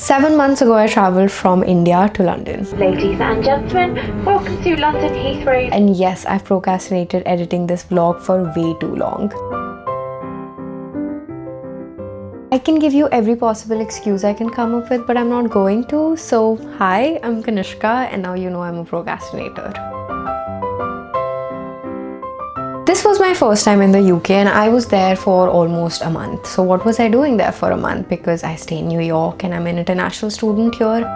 7 months ago, I travelled from India to London. Ladies and gentlemen, welcome to London Heathrow. And yes, I've procrastinated editing this vlog for way too long. I can give you every possible excuse I can come up with, but I'm not going to. So, hi, I'm Kanishka, and now you know I'm a procrastinator. This was my first time in the UK and I was there for almost a month. So what was I doing there for a month? Because I stay in New York and I'm an international student here.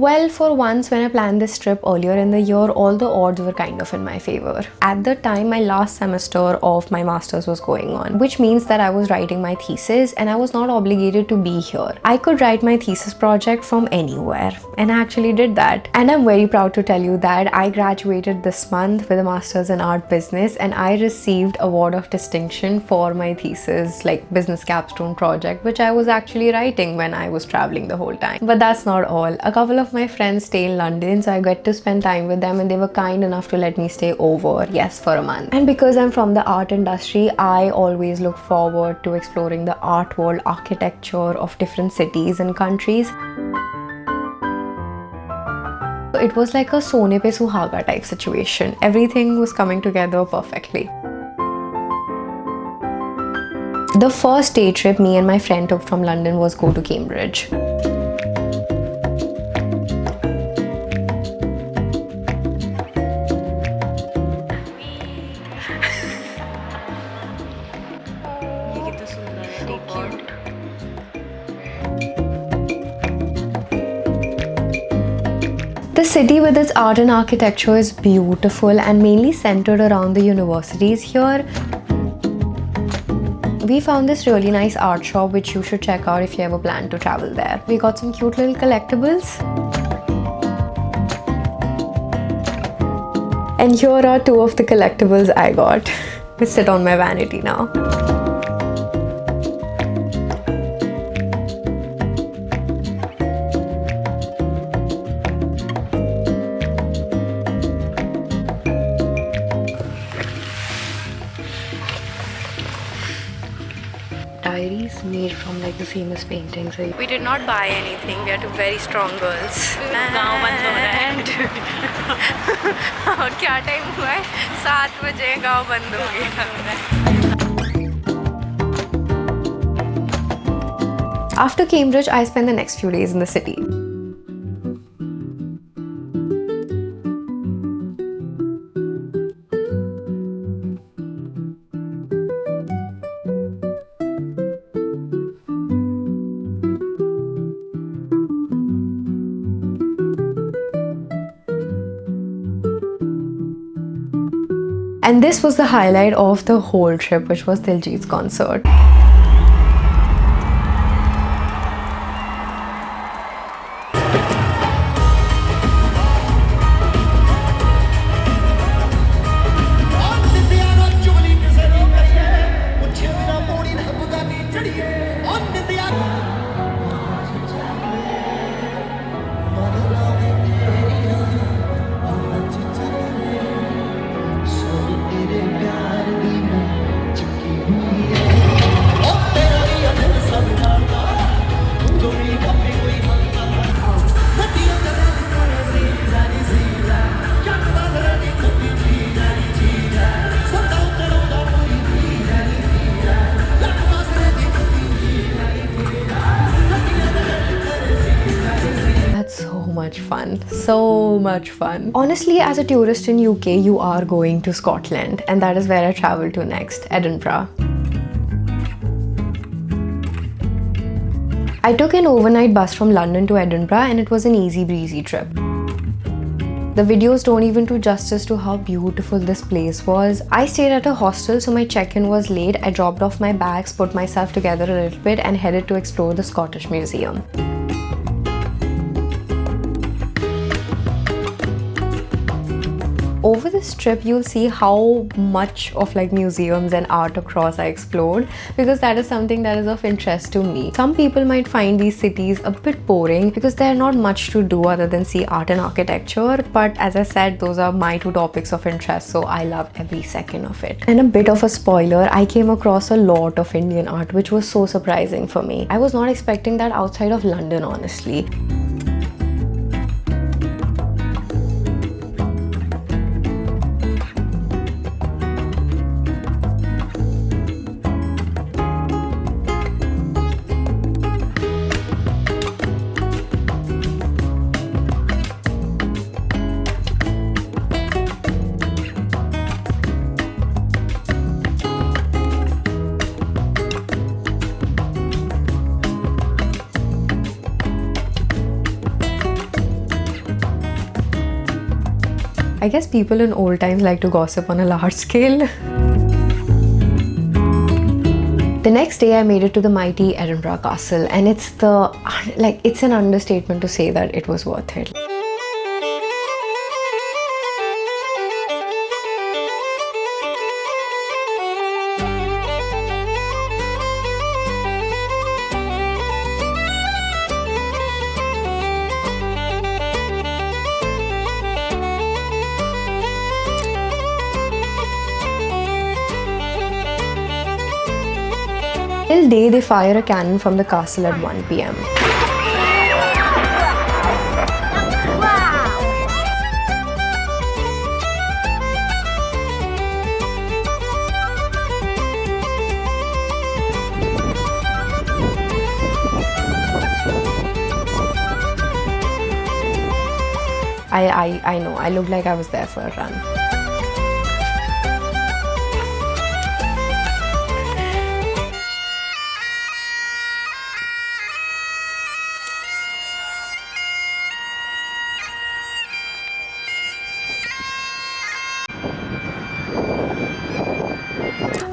Well, for once when I planned this trip earlier in the year, all the odds were kind of in my favor. At the time, my last semester of my master's was going on, which means that I was writing my thesis and I was not obligated to be here. I could write my thesis project from anywhere, and I actually did that. And I'm very proud to tell you that I graduated this month with a master's in art business and I received award of distinction for my thesis, like business capstone project, which I was actually writing when I was traveling the whole time. But that's not all. A couple of my friends stay in London, so I get to spend time with them and they were kind enough to let me stay over, yes, for a month. And because I'm from the art industry, I always look forward to exploring the art world, architecture of different cities and countries. It was like a Sone Pe Suhaga type situation. Everything was coming together perfectly. The first day trip me and my friend took from London was go to Cambridge. The city with its art and architecture is beautiful and mainly centered around the universities here. We found this really nice art shop which you should check out if you ever plan to travel there. We got some cute little collectibles. And here are two of the collectibles I got, which sit on my vanity now. Diaries made from like the famous paintings. We did not buy anything. We are two very strong girls. गाँव बंद हो रहा है और क्या time हुआ है? 7 बजे गाँव बंद हो गया. After Cambridge, I spent the next few days in the city. And this was the highlight of the whole trip, which was Diljit's concert. So much fun. Honestly, as a tourist in UK, you are going to Scotland, and that is where I traveled to next, Edinburgh. I took an overnight bus from London to Edinburgh and it was an easy breezy trip. The videos don't even do justice to how beautiful this place was. I stayed at a hostel, so my check-in was late. I dropped off my bags, put myself together a little bit and headed to explore the Scottish Museum. Over the this trip, you'll see how much of like museums and art across I explored, because that is something that is of interest to me. Some people might find these cities a bit boring because there are not much to do other than see art and architecture, but as I said, those are my two topics of interest, so I love every second of it. And a bit of a spoiler, I came across a lot of Indian art, which was so surprising for me. I was not expecting that outside of London, honestly. I guess people in old times like to gossip on a large scale. The next day I made it to the mighty Edinburgh Castle, and it's an understatement to say that it was worth it. Till day they fire a cannon from the castle at 1 p.m. I know, I looked like I was there for a run.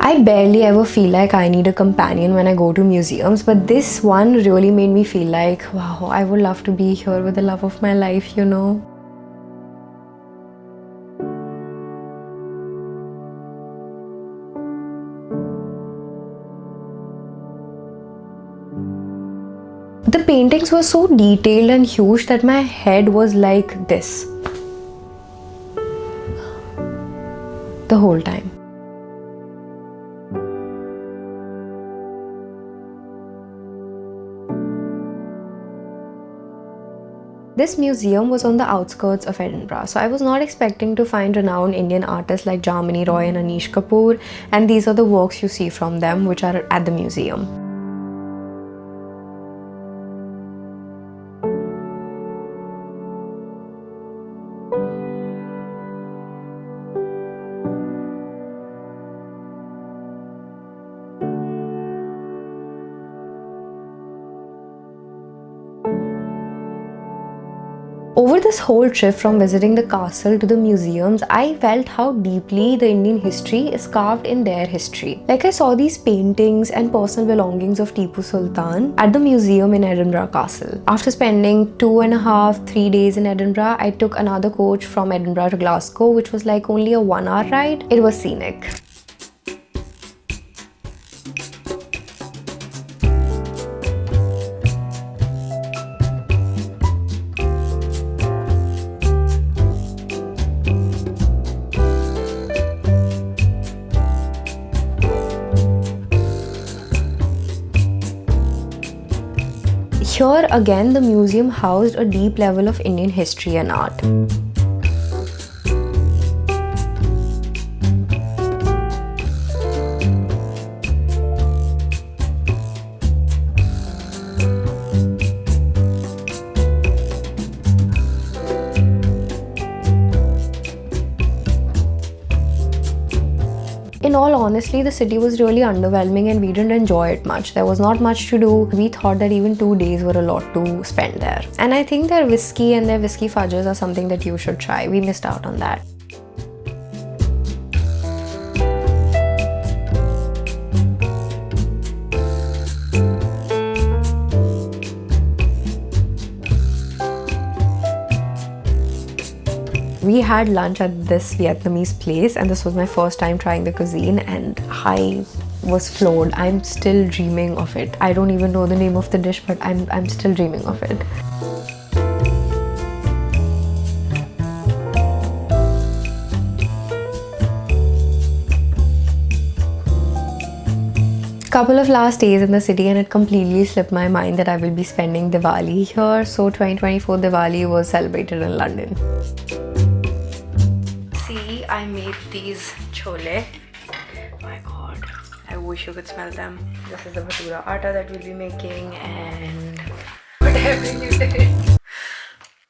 I barely ever feel like I need a companion when I go to museums, but this one really made me feel like, wow, I would love to be here with the love of my life, you know. The paintings were so detailed and huge that my head was like this the whole time. This museum was on the outskirts of Edinburgh, so I was not expecting to find renowned Indian artists like Jamini Roy and Anish Kapoor, and these are the works you see from them which are at the museum. Over this whole trip from visiting the castle to the museums, I felt how deeply the Indian history is carved in their history. Like I saw these paintings and personal belongings of Tipu Sultan at the museum in Edinburgh Castle. After spending 2.5-3 days in Edinburgh, I took another coach from Edinburgh to Glasgow, which was like only a 1-hour ride. It was scenic. Here again, the museum housed a deep level of Indian history and art. In all honesty, the city was really underwhelming and we didn't enjoy it much. There was not much to do. We thought that even 2 days were a lot to spend there. And I think their whiskey and their whiskey fudges are something that you should try. We missed out on that. We had lunch at this Vietnamese place, and this was my first time trying the cuisine, and I was floored. I'm still dreaming of it. I don't even know the name of the dish, but I'm still dreaming of it. Couple of last days in the city, and it completely slipped my mind that I will be spending Diwali here. So 2024 Diwali was celebrated in London. See, I made these chole. Oh my god, I wish you could smell them. This is the bhatura atta that we'll be making, and whatever you did.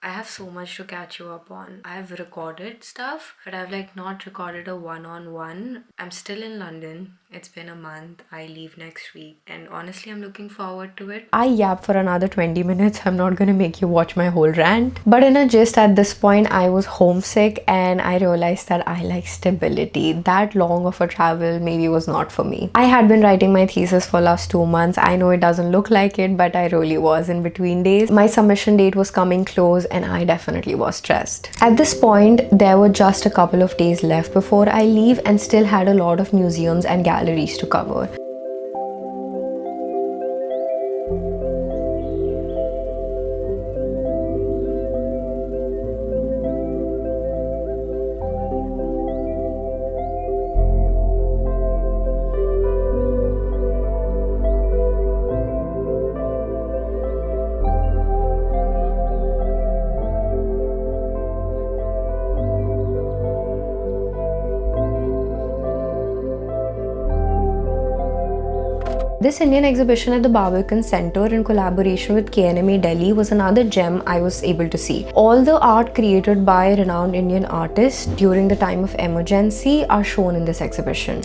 I have so much to catch you up on. I've recorded stuff, but I've like not recorded a one-on-one. I'm still in London. It's been a month. I leave next week, and honestly I'm looking forward to it. I yap for another 20 minutes. I'm not gonna make you watch my whole rant. But in a gist, at this point I was homesick, and I realized that I like stability. That long of a travel maybe was not for me. I had been writing my thesis for last 2 months. I know it doesn't look like it, but I really was in between days. My submission date was coming close, and I definitely was stressed. At this point, there were just a couple of days left before I leave, and still had a lot of museums and galleries to cover. This Indian exhibition at the Barbican Center in collaboration with KNMA Delhi was another gem I was able to see. All the art created by renowned Indian artists during the time of emergency are shown in this exhibition.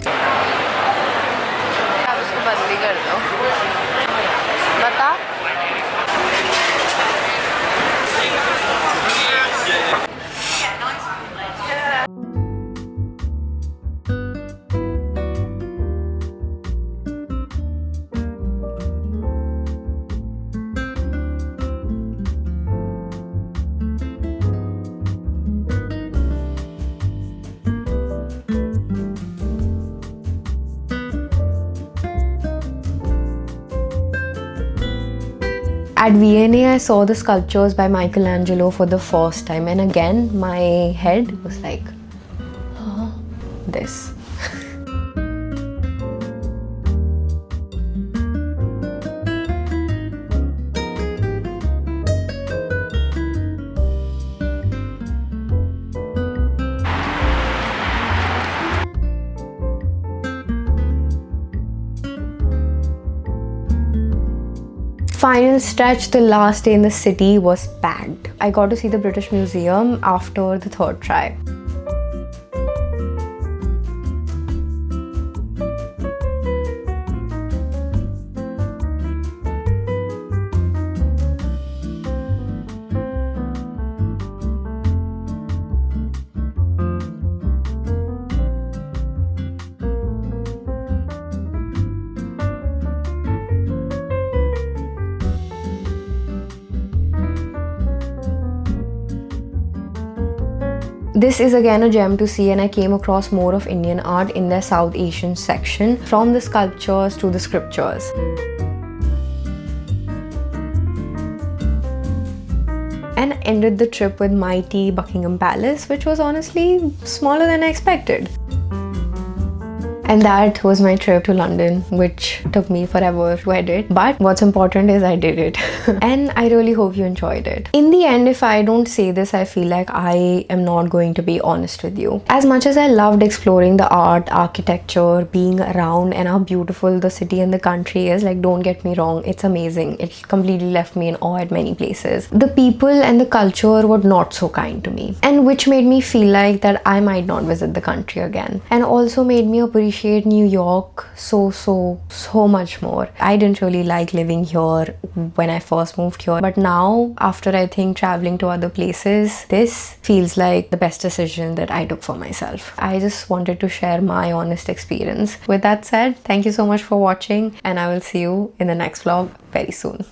At V&A, I saw the sculptures by Michelangelo for the first time, and again, my head was like, huh? This. Final stretch, the last day in the city was packed. I got to see the British Museum after the third try. This is again a gem to see, and I came across more of Indian art in their South Asian section, from the sculptures to the scriptures. And ended the trip with mighty Buckingham Palace, which was honestly smaller than I expected. And that was my trip to London, which took me forever to edit. But what's important is I did it. And I really hope you enjoyed it. In the end, if I don't say this, I feel like I am not going to be honest with you. As much as I loved exploring the art, architecture, being around, and how beautiful the city and the country is, like, don't get me wrong, it's amazing. It completely left me in awe at many places. The people and the culture were not so kind to me, and which made me feel like that I might not visit the country again. And also made me appreciate New York so much more. I didn't really like living here when I first moved here, but now, after I think traveling to other places, this feels like the best decision that I took for myself. I just wanted to share my honest experience. With that said, thank you so much for watching, and I will see you in the next vlog very soon.